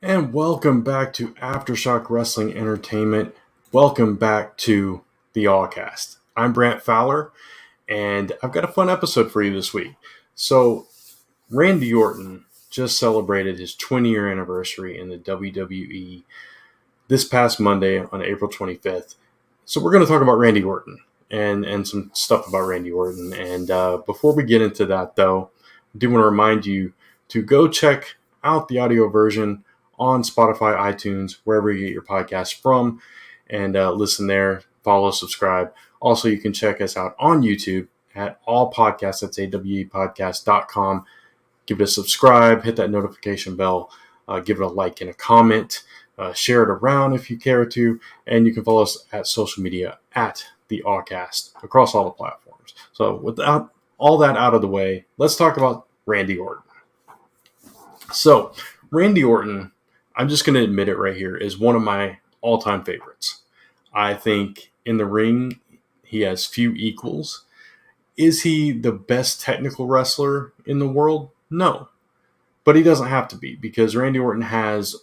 And welcome back to Aftershock Wrestling Entertainment. Welcome back to the Allcast. I'm Brant Fowler, and I've got a fun episode for you this week. So, Randy Orton just celebrated his 20-year anniversary in the WWE this past Monday on April 25th. So, we're going to talk about Randy Orton and some stuff about Randy Orton. And before we get into that, though, I do want to remind you to go check out the audio version on Spotify, iTunes, wherever you get your podcasts from, and listen there, follow, subscribe. Also, you can check us out on YouTube at All Podcasts. That's awepodcast.com. Give it a subscribe, hit that notification bell, give it a like and a comment, share it around if you care to, and you can follow us at social media at the Allcast across all the platforms. So without all that out of the way, let's talk about Randy Orton. So Randy Orton, I'm just going to admit it right here, is one of my all-time favorites. I think in the ring, he has few equals. Is he the best technical wrestler in the world? No. But he doesn't have to be, because Randy Orton has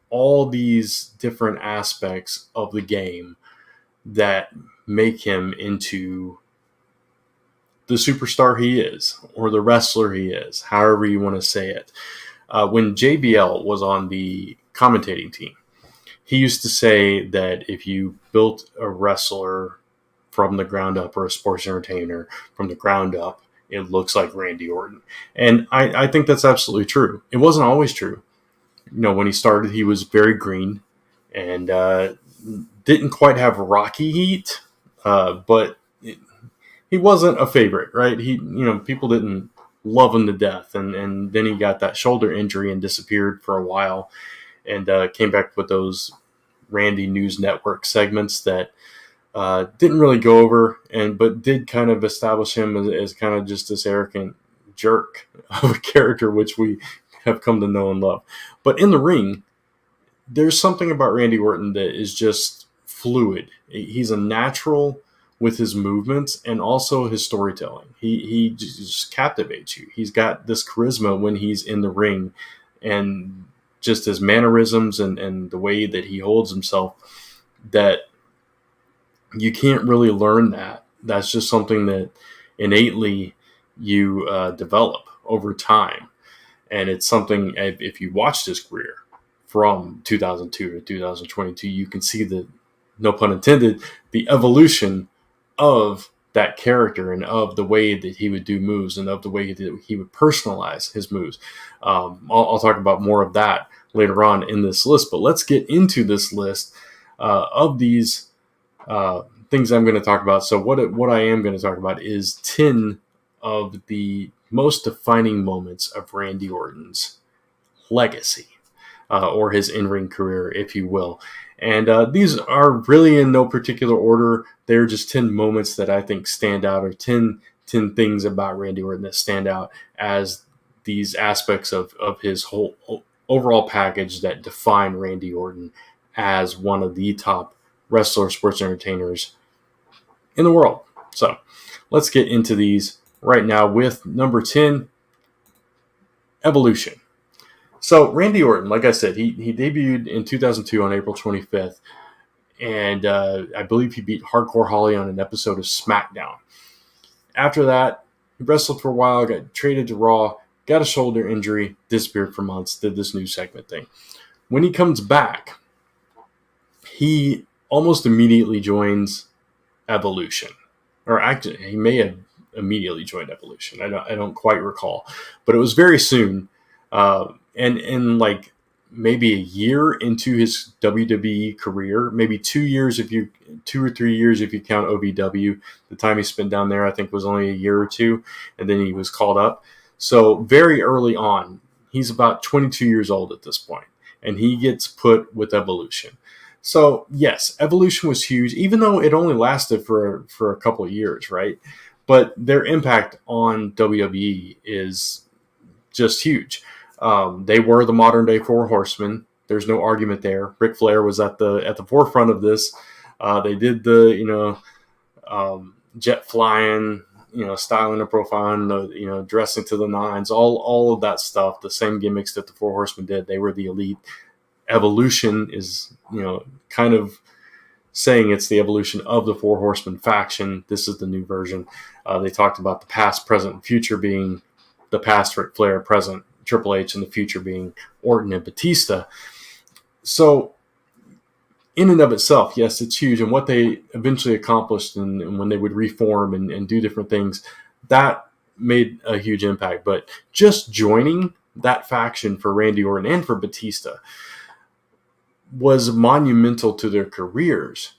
all these different aspects of the game that make him into the superstar he is, or the wrestler he is, however you want to say it. When JBL was on the commentating team, he used to say that if you built a wrestler from the ground up, or a sports entertainer from the ground up, it looks like Randy Orton. And I think that's absolutely true. It wasn't always true. When he started, he was very green and didn't quite have Rocky heat, but he wasn't a favorite, right? People didn't love him to death, and then he got that shoulder injury and disappeared for a while, and came back with those Randy News Network segments that didn't really go over, but did kind of establish him as kind of just this arrogant jerk of a character, which we have come to know and love. But in the ring, there's something about Randy Orton that is just fluid. He's a natural with his movements and also his storytelling. He just captivates you. He's got this charisma when he's in the ring, and just his mannerisms and the way that he holds himself, that you can't really learn that. That's just something that innately you develop over time. And it's something, if you watched his career from 2002 to 2022, you can see the, no pun intended, the evolution of that character and of the way that he would do moves and of the way that he would personalize his moves. I'll talk about more of that later on in this list, but let's get into this list of these things I'm going to talk about. So what I am going to talk about is 10 of the most defining moments of Randy Orton's legacy, or his in-ring career, if you will. And these are really in no particular order. They're just 10 moments that I think stand out, or 10 things about Randy Orton that stand out as these aspects of his whole overall package that define Randy Orton as one of the top wrestler sports entertainers in the world. So let's get into these right now with number 10, Evolution. So Randy Orton, like I said, he debuted in 2002 on April 25th, and I believe he beat Hardcore Holly on an episode of SmackDown. After that, he wrestled for a while, got traded to Raw, got a shoulder injury, disappeared for months, did this new segment thing. When he comes back, he almost immediately joins Evolution. Or actually, he may have immediately joined Evolution. I don't quite recall. But it was very soon. And like maybe a year into his WWE career, maybe 2 or 3 years if you count OVW. The time he spent down there, I think, was only a year or two, and then he was called up. So very early on, he's about 22 years old at this point, and he gets put with Evolution. So yes, Evolution was huge, even though it only lasted for a couple of years, right? But their impact on WWE is just huge. They were the modern day Four Horsemen. There's no argument there. Ric Flair was at the forefront of this. They did the jet flying, styling and profiling, dressing to the nines, all of that stuff. The same gimmicks that the Four Horsemen did. They were the elite. Evolution is, kind of saying it's the evolution of the Four Horsemen faction. This is the new version. They talked about the past, present, and future being the past Ric Flair, present Triple H, and the future being Orton and Batista. So in and of itself, yes, it's huge. And what they eventually accomplished and when they would reform and do different things, that made a huge impact. But just joining that faction for Randy Orton and for Batista was monumental to their careers,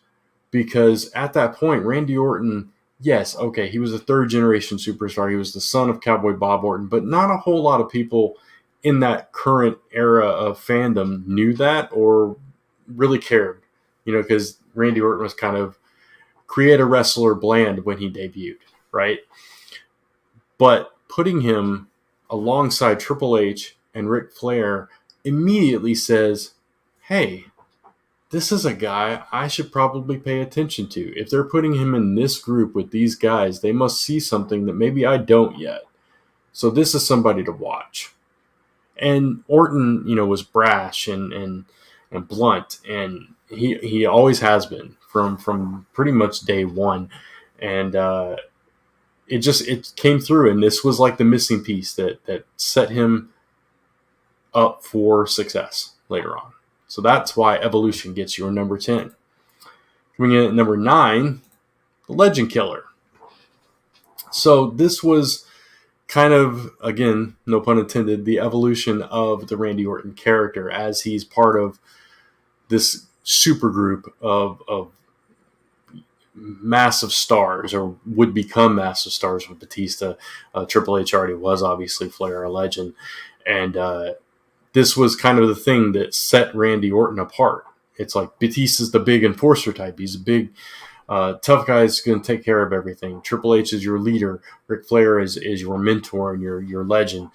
because at that point, Randy Orton, yes, okay, he was a third-generation superstar. He was the son of Cowboy Bob Orton, but not a whole lot of people in that current era of fandom knew that or really cared, because Randy Orton was kind of creator wrestler bland when he debuted, right? But putting him alongside Triple H and Ric Flair immediately says, hey, this is a guy I should probably pay attention to. If they're putting him in this group with these guys, they must see something that maybe I don't yet. So this is somebody to watch. And Orton, was brash and blunt, and he always has been from pretty much day one. And it came through, and this was like the missing piece that set him up for success later on. So that's why Evolution gets your number 10. Coming in at number 9, the Legend Killer. So this was kind of, again, no pun intended, the evolution of the Randy Orton character as he's part of this super group of massive stars, or would become massive stars with Batista. Triple H already was, obviously, Flair, a legend. And this was kind of the thing that set Randy Orton apart. It's like Batista's the big enforcer type. He's a big, tough guy who's going to take care of everything. Triple H is your leader. Ric Flair is your mentor and your legend.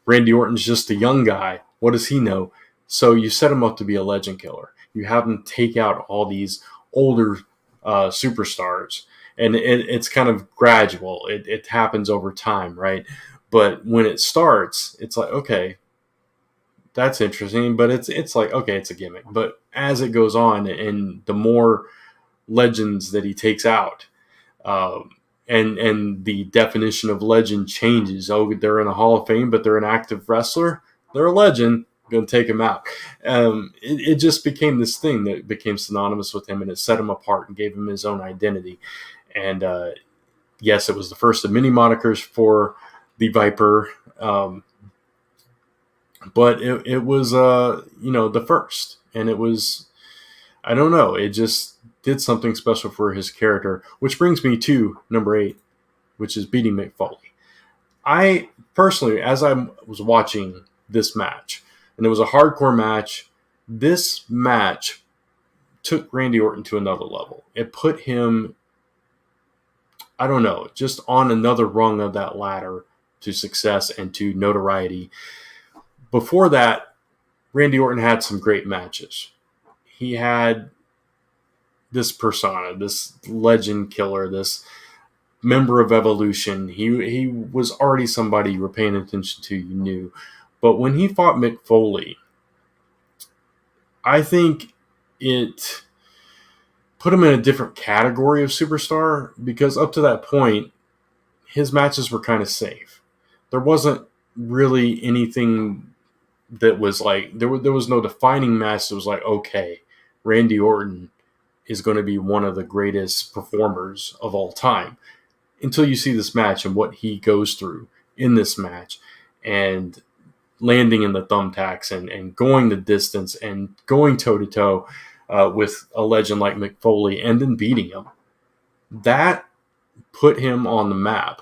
Randy Orton's just a young guy. What does he know? So you set him up to be a legend killer. You have him take out all these older superstars. And it's kind of gradual. It happens over time, right? But when it starts, it's like, okay, that's interesting, but it's like, okay, it's a gimmick. But as it goes on, and the more legends that he takes out, and the definition of legend changes. Oh, they're in the Hall of Fame, but they're an active wrestler. They're a legend. I'm going to take him out. It just became this thing that became synonymous with him, and it set him apart and gave him his own identity. And yes, it was the first of many monikers for the Viper. But it was, the first. And it was, I don't know, it just did something special for his character, which brings me to number 8, which is beating Mick Foley. I personally, as I was watching this match, and it was a hardcore match, this match took Randy Orton to another level. It put him, I don't know, just on another rung of that ladder to success and to notoriety. Before that, Randy Orton had some great matches. He had this persona, this legend killer, this member of Evolution. He was already somebody you were paying attention to, you knew. But when he fought Mick Foley, I think it put him in a different category of superstar, because up to that point, his matches were kind of safe. There wasn't really anything that was like, there was no defining match that was like, okay, Randy Orton is going to be one of the greatest performers of all time, until you see this match and what he goes through in this match, and landing in the thumbtacks and going the distance and going toe-to-toe with a legend like Mick Foley, and then beating him. That put him on the map.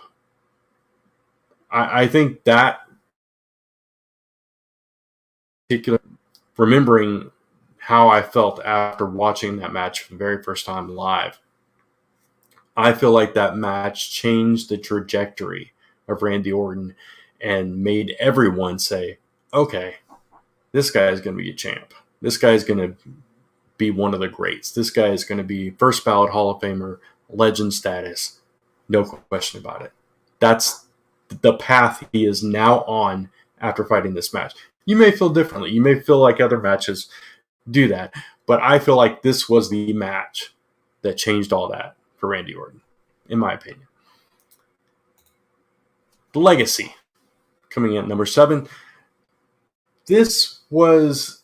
I think that particular, remembering how I felt after watching that match for the very first time live, I feel like that match changed the trajectory of Randy Orton and made everyone say, okay, this guy is going to be a champ. This guy is going to be one of the greats. This guy is going to be first ballot Hall of Famer, legend status, no question about it. That's the path he is now on after fighting this match. You may feel differently. You may feel like other matches do that. But I feel like this was the match that changed all that for Randy Orton, in my opinion. The Legacy, coming in at number 7. This was,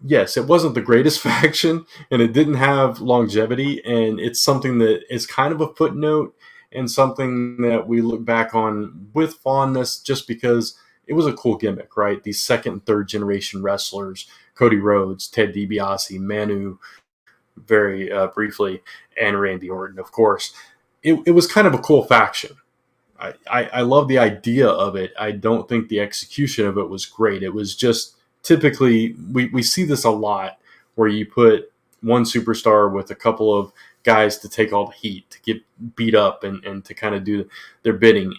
yes, it wasn't the greatest faction, and it didn't have longevity, and it's something that is kind of a footnote and something that we look back on with fondness just because it was a cool gimmick, right? These second and third generation wrestlers, Cody Rhodes, Ted DiBiase, Manu, very briefly, and Randy Orton, of course. It was kind of a cool faction. I love the idea of it. I don't think the execution of it was great. It was just typically, we see this a lot where you put one superstar with a couple of guys to take all the heat, to get beat up and to kind of do their bidding.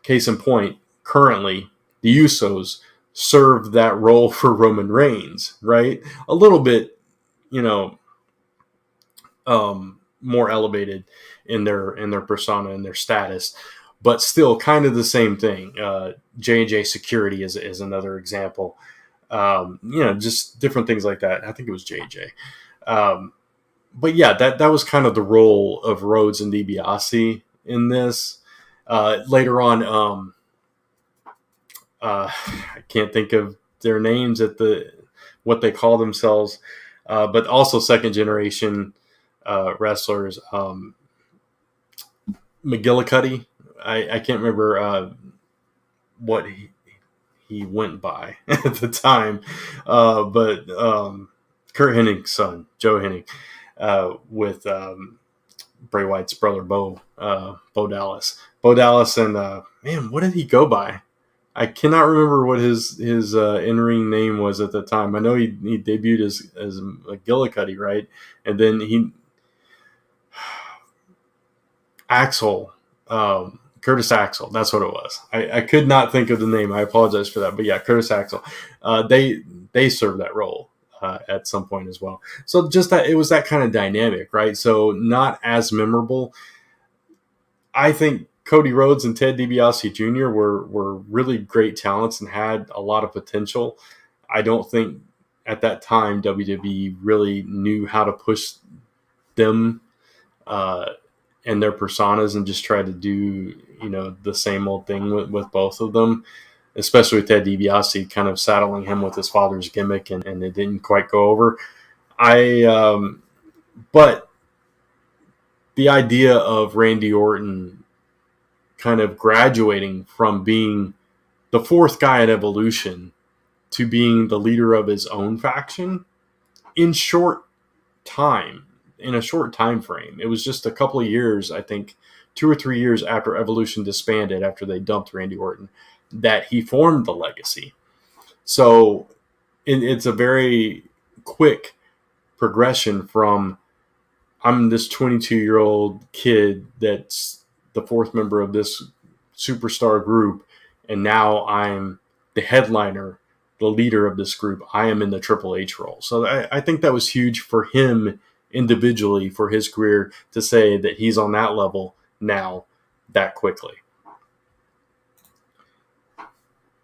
Case in point, currently, the Usos served that role for Roman Reigns, right? A little bit, more elevated in their persona and their status, but still kind of the same thing. J&J Security is another example. Just different things like that. I think it was J&J. But yeah, that was kind of the role of Rhodes and DiBiase in this. Later on, I can't think of their names what they call themselves, but also second generation wrestlers. McGillicuddy, I can't remember what he went by at the time, but Kurt Hennig's son, Joe Hennig, with Bray Wyatt's brother, Bo Dallas. Bo Dallas and, what did he go by? I cannot remember what his in-ring name was at the time. I know he debuted as McGillicuddy, right? And then Curtis Axel, that's what it was. I could not think of the name. I apologize for that. But yeah, Curtis Axel. They served that role at some point as well. So just that, it was that kind of dynamic, right? So not as memorable. I think Cody Rhodes and Ted DiBiase Jr. were really great talents and had a lot of potential. I don't think at that time WWE really knew how to push them and their personas and just try to do, the same old thing with both of them, especially with Ted DiBiase kind of saddling him with his father's gimmick and it didn't quite go over. But the idea of Randy Orton kind of graduating from being the fourth guy at Evolution to being the leader of his own faction in a short time frame. It was just a couple of years, I think 2 or 3 years after Evolution disbanded, after they dumped Randy Orton, that he formed the Legacy. So it's a very quick progression from, I'm this 22-year-old kid that's the fourth member of this superstar group, and now I'm the headliner, the leader of this group. I am in the Triple H role. So I think that was huge for him individually, for his career, to say that he's on that level now that quickly.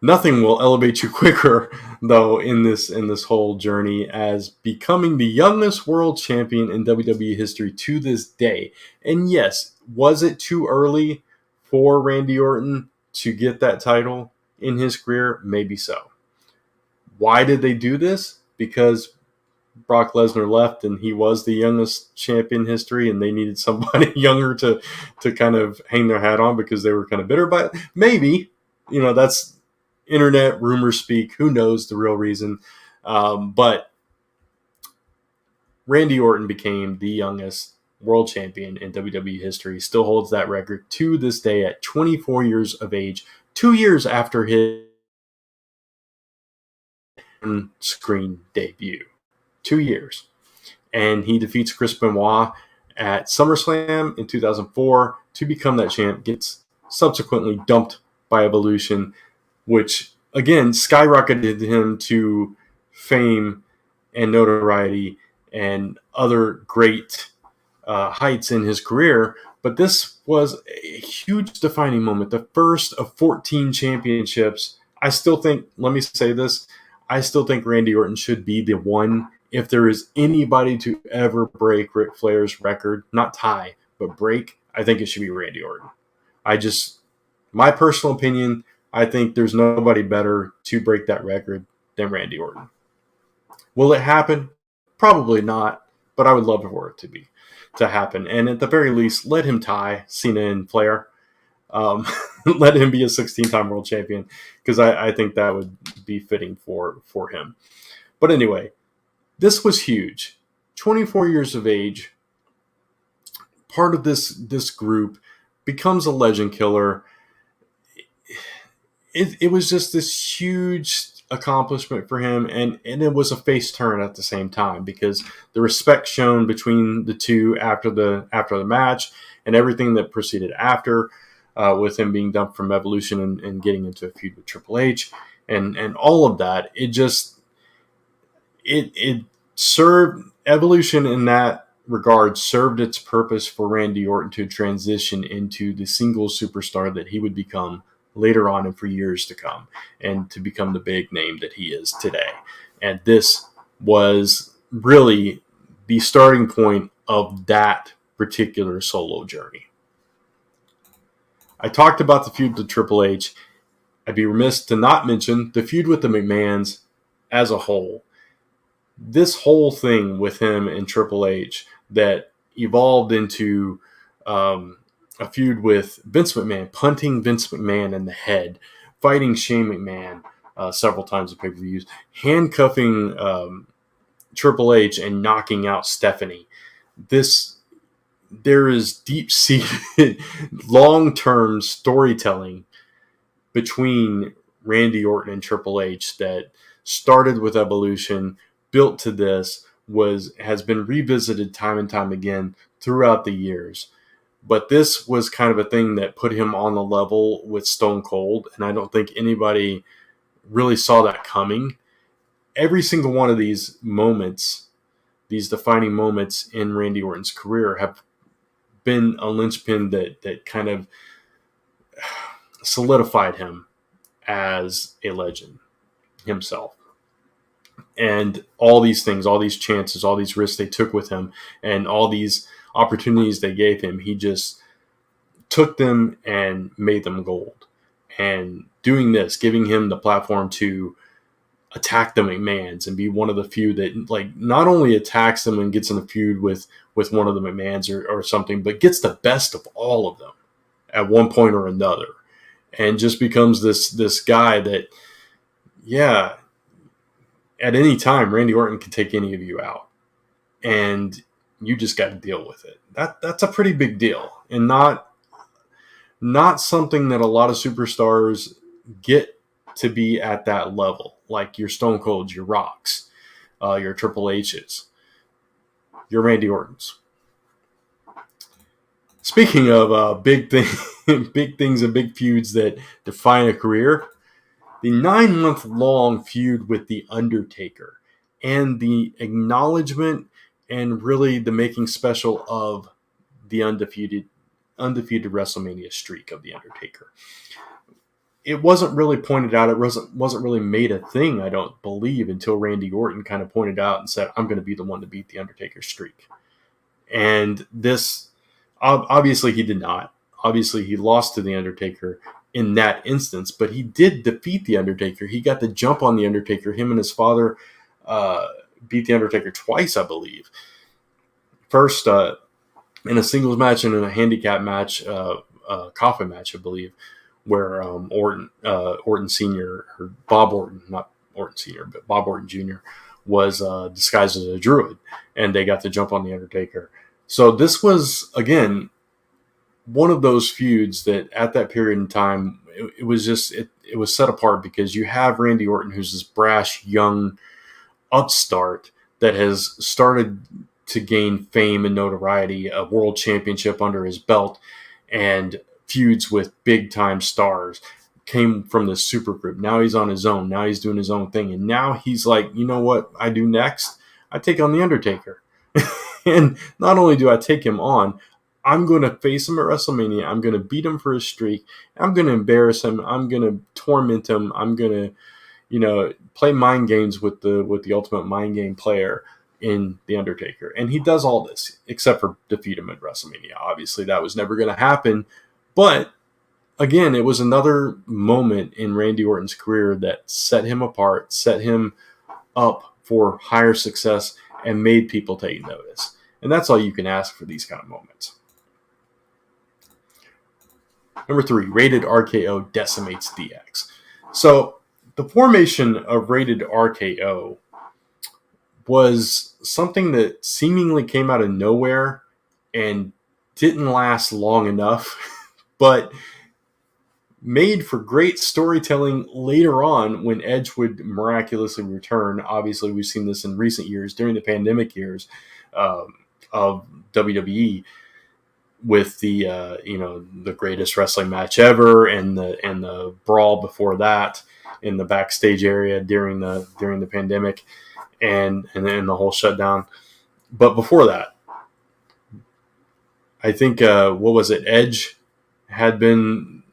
Nothing will elevate you quicker, though, in this whole journey as becoming the youngest world champion in WWE history to this day. And yes, was it too early for Randy Orton to get that title in his career? Maybe so. Why did they do this? Because Brock Lesnar left and he was the youngest champion in history and they needed somebody younger to kind of hang their hat on because they were kind of bitter. But maybe, that's internet rumors speak. Who knows the real reason? But Randy Orton became the youngest world champion in WWE history. Still holds that record to this day at 24 years of age, 2 years after his screen debut. 2 years. And he defeats Chris Benoit at SummerSlam in 2004 to become that champ. Gets subsequently dumped by Evolution, which, again, skyrocketed him to fame and notoriety and other great heights in his career. But this was a huge defining moment, the first of 14 championships I still think, let me say this, I still think Randy Orton should be the one. If there is anybody to ever break Ric Flair's record, not tie, but break, I think it should be Randy Orton. My personal opinion, I think there's nobody better to break that record than Randy Orton. Will it happen? Probably not, but I would love for it to happen. And at the very least, let him tie Cena and Flair. Let him be a 16-time world champion, because I think that would be fitting for him. But anyway, this was huge. 24 years of age, part of this group, becomes a legend killer. It was just this huge accomplishment for him, and it was a face turn at the same time, because the respect shown between the two after the match and everything that proceeded after, with him being dumped from Evolution and getting into a feud with Triple H and all of that, it served Evolution in that regard, served its purpose for Randy Orton to transition into the singles superstar that he would become later on and for years to come, and to become the big name that he is today. And this was really the starting point of that particular solo journey. I talked about the feud with Triple H. I'd be remiss to not mention the feud with the McMahons as a whole. This whole thing with him and Triple H that evolved into a feud with Vince McMahon, punting Vince McMahon in the head, fighting Shane McMahon several times in pay-per-views, handcuffing Triple H and knocking out Stephanie. There is deep-seated, long-term storytelling between Randy Orton and Triple H that started with Evolution, built to this, has been revisited time and time again throughout the years. But this was kind of a thing that put him on the level with Stone Cold, and I don't think anybody really saw that coming. Every single one of these moments, these defining moments in Randy Orton's career, have been a linchpin that kind of solidified him as a legend himself. And all these things, all these chances, all these risks they took with him, and all these opportunities they gave him, he just took them and made them gold. And doing this, giving him the platform to attack the McMahons and be one of the few that, like, not only attacks them and gets in a feud with one of the McMahons or something, but gets the best of all of them at one point or another, and just becomes this guy that, yeah, at any time, Randy Orton can take any of you out, and you just got to deal with it. That's a pretty big deal, and not something that a lot of superstars get to be at that level, like your Stone Colds, your Rocks, your Triple H's, your Randy Ortons. Speaking of big things and big feuds that define a career, the 9-month-long feud with The Undertaker, and the acknowledgement and really the making special of the undefeated WrestleMania streak of The Undertaker. It wasn't really pointed out. It wasn't really made a thing, I don't believe, until Randy Orton kind of pointed out and said, I'm going to be the one to beat The Undertaker's streak. And this, obviously he did not. Obviously he lost to The Undertaker in that instance, but he did defeat The Undertaker. He got the jump on The Undertaker. Him and his father beat The Undertaker twice, I believe. First in a singles match and in a handicap match, coffin match, I believe, where Orton Sr., or Bob Orton, not Orton Sr., but Bob Orton Jr., was disguised as a druid, and they got the jump on The Undertaker. So this was, again, one of those feuds that at that period in time, it was set apart, because you have Randy Orton, who's this brash, young upstart that has started to gain fame and notoriety, a world championship under his belt, and feuds with big-time stars, came from this super group. Now he's on his own. Now he's doing his own thing. And now he's like, you know what I do next? I take on The Undertaker. And not only do I take him on, I'm going to face him at WrestleMania. I'm going to beat him for his streak. I'm going to embarrass him. I'm going to torment him. I'm going to, play mind games with the ultimate mind game player in The Undertaker. And he does all this, except for defeat him at WrestleMania. Obviously, that was never going to happen. But, again, it was another moment in Randy Orton's career that set him apart, set him up for higher success, and made people take notice. And that's all you can ask for these kind of moments. Number 3, Rated RKO decimates DX. So the formation of Rated RKO was something that seemingly came out of nowhere and didn't last long enough, but made for great storytelling later on when Edge would miraculously return. Obviously, we've seen this in recent years, during the pandemic years of WWE, with the the greatest wrestling match ever, and the brawl before that in the backstage area during the pandemic, and then the whole shutdown. But before that, I think what was it? Edge had been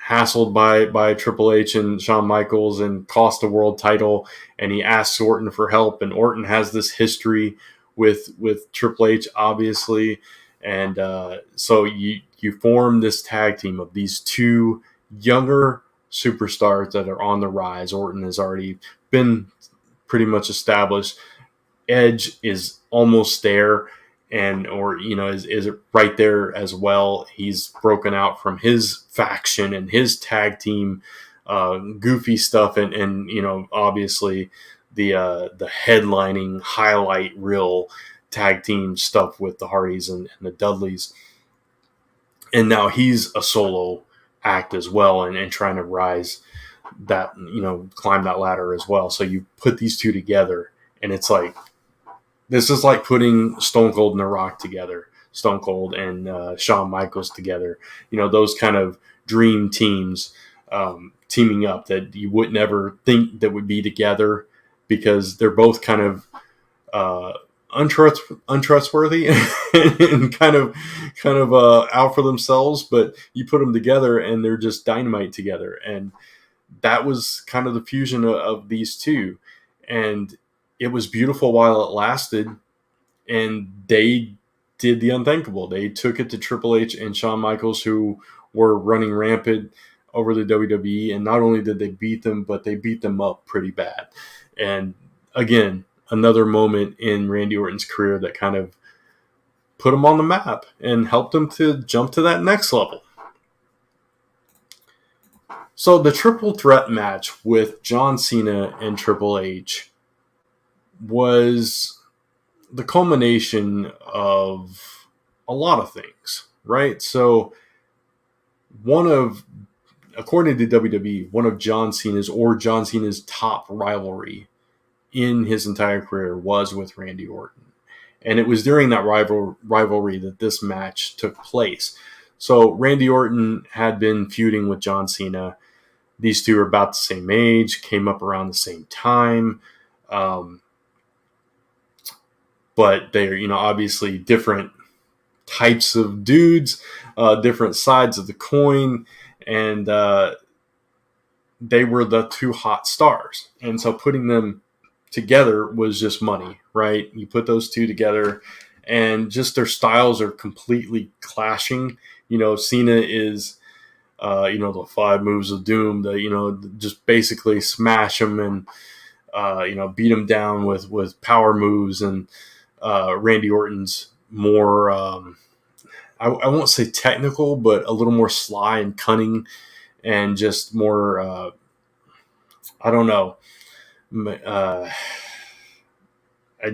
hassled by Triple H and Shawn Michaels and cost a world title, and he asks Orton for help, and Orton has this history with Triple H, obviously. And so you form this tag team of these two younger superstars that are on the rise. Orton has already been pretty much established. Edge is almost there, is right there as well. He's broken out from his faction and his tag team goofy stuff, and obviously the headlining highlight reel tag team stuff with the Hardys and the Dudleys. And now he's a solo act as well, and trying to rise that, climb that ladder as well. So you put these two together, and it's like, this is like putting Stone Cold and The Rock together, Stone Cold and Shawn Michaels together. Those kind of dream teams teaming up that you would never think that would be together, because they're both kind of untrustworthy and kind of out for themselves, but you put them together and they're just dynamite together. And that was kind of the fusion of these two, and it was beautiful while it lasted. And they did the unthinkable. They took it to Triple H and Shawn Michaels, who were running rampant over the WWE, and not only did they beat them, but they beat them up pretty bad. And again, another moment in Randy Orton's career that kind of put him on the map and helped him to jump to that next level. So the triple threat match with John Cena and Triple H was the culmination of a lot of things, right? So according to WWE, one of John Cena's top rivalry in his entire career was with Randy Orton. And it was during that rivalry that this match took place. So Randy Orton had been feuding with John Cena. These two are about the same age, came up around the same time. But they're, obviously different types of dudes, different sides of the coin. And they were the two hot stars. And so putting them together was just money, right? You put those two together, and just their styles are completely clashing. Cena is, the 5 moves of doom, just basically smash them and, beat them down with power moves. And Randy Orton's more, I won't say technical, but a little more sly and cunning, and just more, I don't know. I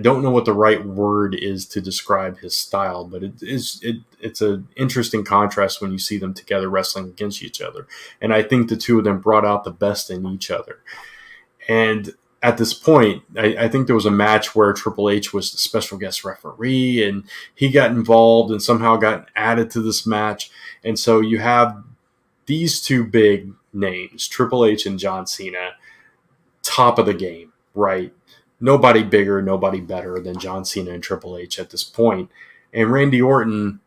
don't know what the right word is to describe his style, but it's an interesting contrast when you see them together wrestling against each other. And I think the two of them brought out the best in each other. And at this point, I think there was a match where Triple H was the special guest referee, and he got involved and somehow got added to this match. And so you have these two big names, Triple H and John Cena, top of the game, right? Nobody bigger, nobody better than John Cena and Triple H at this point. And Randy Orton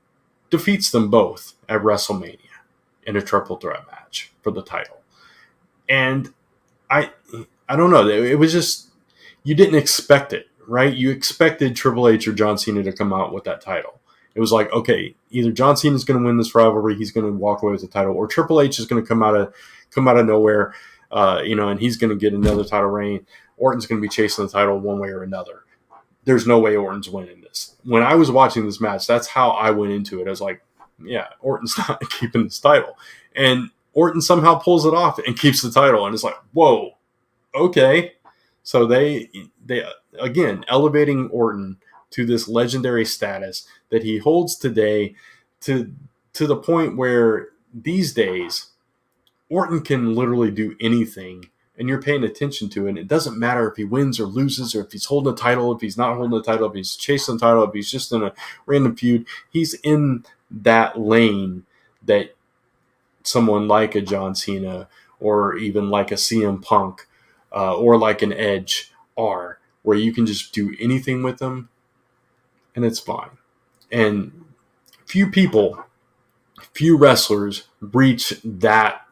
defeats them both at WrestleMania in a triple threat match for the title. And I don't know. It was just, you didn't expect it, right? You expected Triple H or John Cena to come out with that title. It was like, okay, either John Cena's going to win this rivalry, he's going to walk away with the title, or Triple H is going to come out of nowhere, and he's going to get another title reign. Orton's going to be chasing the title one way or another. There's no way Orton's winning this. When I was watching this match, that's how I went into it. I was like, yeah, Orton's not keeping this title. And Orton somehow pulls it off and keeps the title. And it's like, whoa, okay. So they again, elevating Orton to this legendary status that he holds today, to the point where these days Orton can literally do anything and you're paying attention to it. And it doesn't matter if he wins or loses, or if he's holding a title, if he's not holding a title, if he's chasing the title, if he's just in a random feud. He's in that lane that someone like a John Cena or even like a CM Punk or like an Edge are, where you can just do anything with them and it's fine. And few wrestlers reach that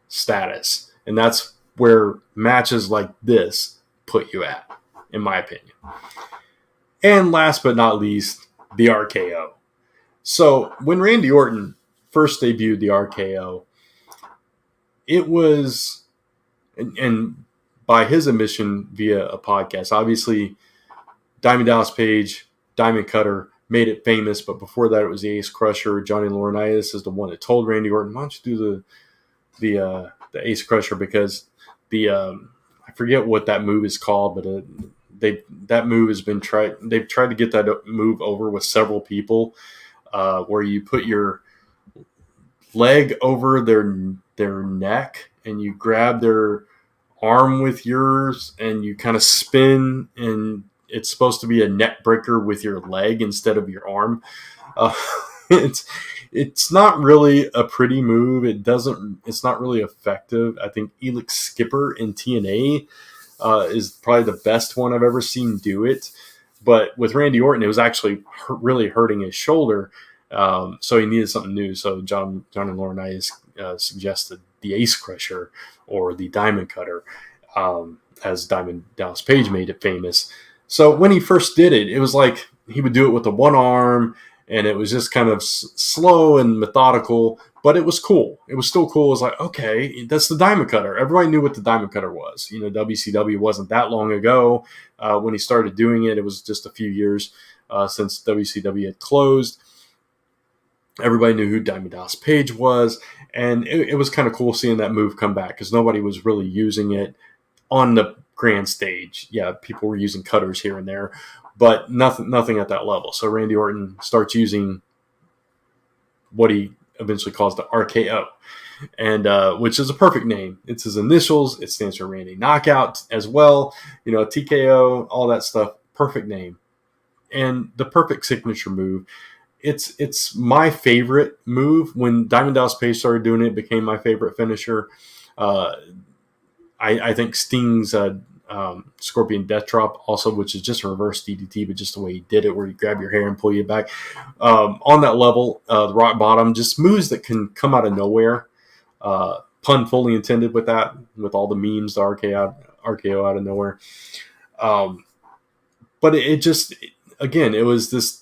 status. And that's where matches like this put you at, in my opinion. And last but not least, the RKO. So when Randy Orton first debuted the RKO, it was, and by his admission via a podcast, obviously Diamond Dallas Page, Diamond Cutter made it famous, but before that it was the Ace Crusher. Johnny Laurinaitis is the one that told Randy Orton, why don't you do the Ace Crusher, because I forget what that move is called, but that move has been tried. They've tried to get that move over with several people, where you put your leg over their neck and you grab their arm with yours and you kind of spin, and it's supposed to be a neck breaker with your leg instead of your arm. It's not really a pretty move. It's not really effective. I think Elix Skipper in TNA is probably the best one I've ever seen do it. But with Randy Orton, it was actually really hurting his shoulder. So he needed something new. So Johnny Laurinaitis suggested the Ace Crusher or the Diamond Cutter, as Diamond Dallas Page made it famous. So when he first did it, it was like he would do it with the one arm, and it was just kind of slow and methodical, but it was cool. It was still cool. It was like, okay, that's the Diamond Cutter. Everybody knew what the Diamond Cutter was. WCW wasn't that long ago when he started doing it. It was just a few years since WCW had closed. Everybody knew who Diamond Dallas Page was, and it was kind of cool seeing that move come back because nobody was really using it on the grand stage. Yeah, people were using cutters here and there, but nothing at that level. So Randy Orton starts using what he eventually calls the RKO, and which is a perfect name. It's his initials. It stands for Randy Knockout as well. TKO, all that stuff. Perfect name, and the perfect signature move. It's my favorite move. When Diamond Dallas Page started doing it, became my favorite finisher. I think Sting's Scorpion Death Drop also, which is just a reverse DDT, but just the way he did it, where you grab your hair and pull you back. On that level, the rock bottom, just moves that can come out of nowhere. Pun fully intended with that, with all the memes, the RKO out of nowhere. But it was this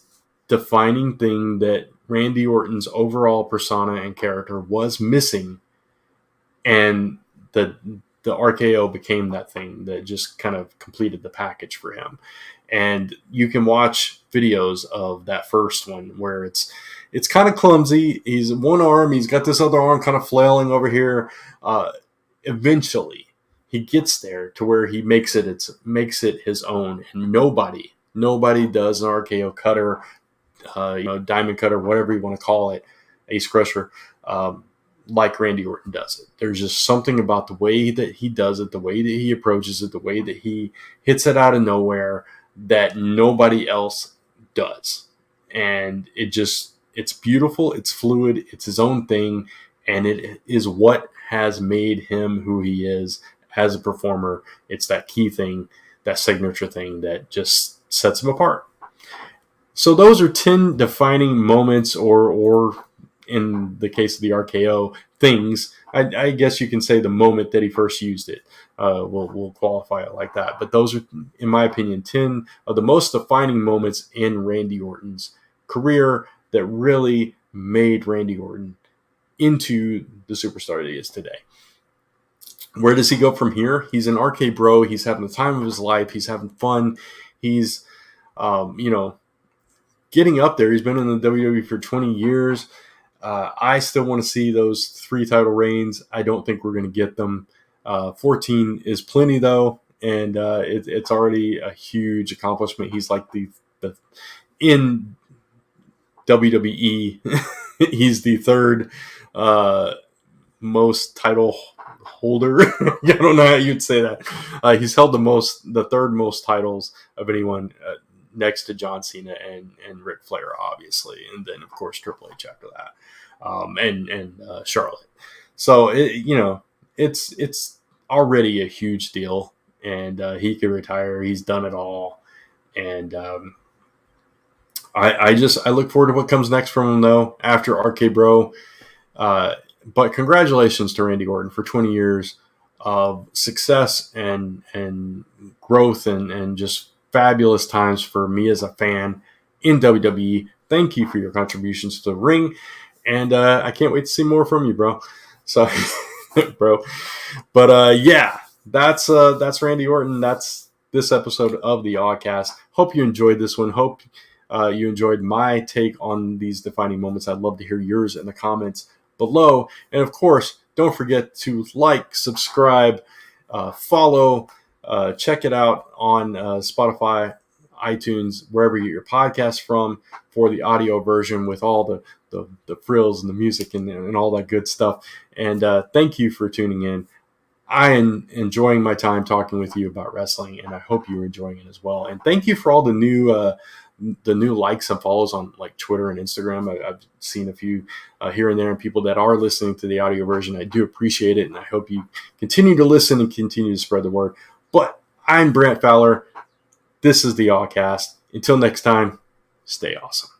defining thing that Randy Orton's overall persona and character was missing, and the RKO became that thing that just kind of completed the package for him. And you can watch videos of that first one where it's kind of clumsy. He's one arm, he's got this other arm kind of flailing over here. Eventually he gets there to where he makes it his own, and nobody does an RKO cutter, Diamond Cutter, whatever you want to call it, Ace Crusher, like Randy Orton does it. There's just something about the way that he does it, the way that he approaches it, the way that he hits it out of nowhere that nobody else does. And it's beautiful, it's fluid, it's his own thing, and it is what has made him who he is as a performer. It's that key thing, that signature thing that just sets him apart. So those are 10 defining moments, or in the case of the RKO, things. I guess you can say the moment that he first used it. We'll qualify it like that. But those are, in my opinion, 10 of the most defining moments in Randy Orton's career that really made Randy Orton into the superstar that he is today. Where does he go from here? He's an RK Bro. He's having the time of his life. He's having fun. He's, getting up there. He's been in the WWE for 20 years. I still want to see those 3 title reigns. I don't think we're going to get them. 14 is plenty, though, and it's already a huge accomplishment. He's like the in WWE, he's the third most title holder. I don't know how you'd say that. He's held the third most titles of anyone, next to John Cena and Ric Flair, obviously, and then of course Triple H after that, and Charlotte. So it's already a huge deal, and he could retire. He's done it all, and I look forward to what comes next from him, though, after RK Bro. But congratulations to Randy Orton for 20 years of success and growth and just fabulous times for me as a fan in WWE. Thank you for your contributions to the ring, and I can't wait to see more from you, bro. So, bro, but yeah, that's Randy Orton. That's this episode of the Oddcast. Hope you enjoyed this one. Hope you enjoyed my take on these defining moments. I'd love to hear yours in the comments below, and of course, don't forget to like, subscribe, follow. Check it out on Spotify, iTunes, wherever you get your podcast from, for the audio version with all the frills and the music and all that good stuff. And thank you for tuning in. I am enjoying my time talking with you about wrestling, and I hope you're enjoying it as well. And thank you for all the new likes and follows on like Twitter and Instagram. I've seen a few here and there, and people that are listening to the audio version. I do appreciate it, and I hope you continue to listen and continue to spread the word. But I'm Brant Fowler. This is the Awcast. Until next time, stay awesome.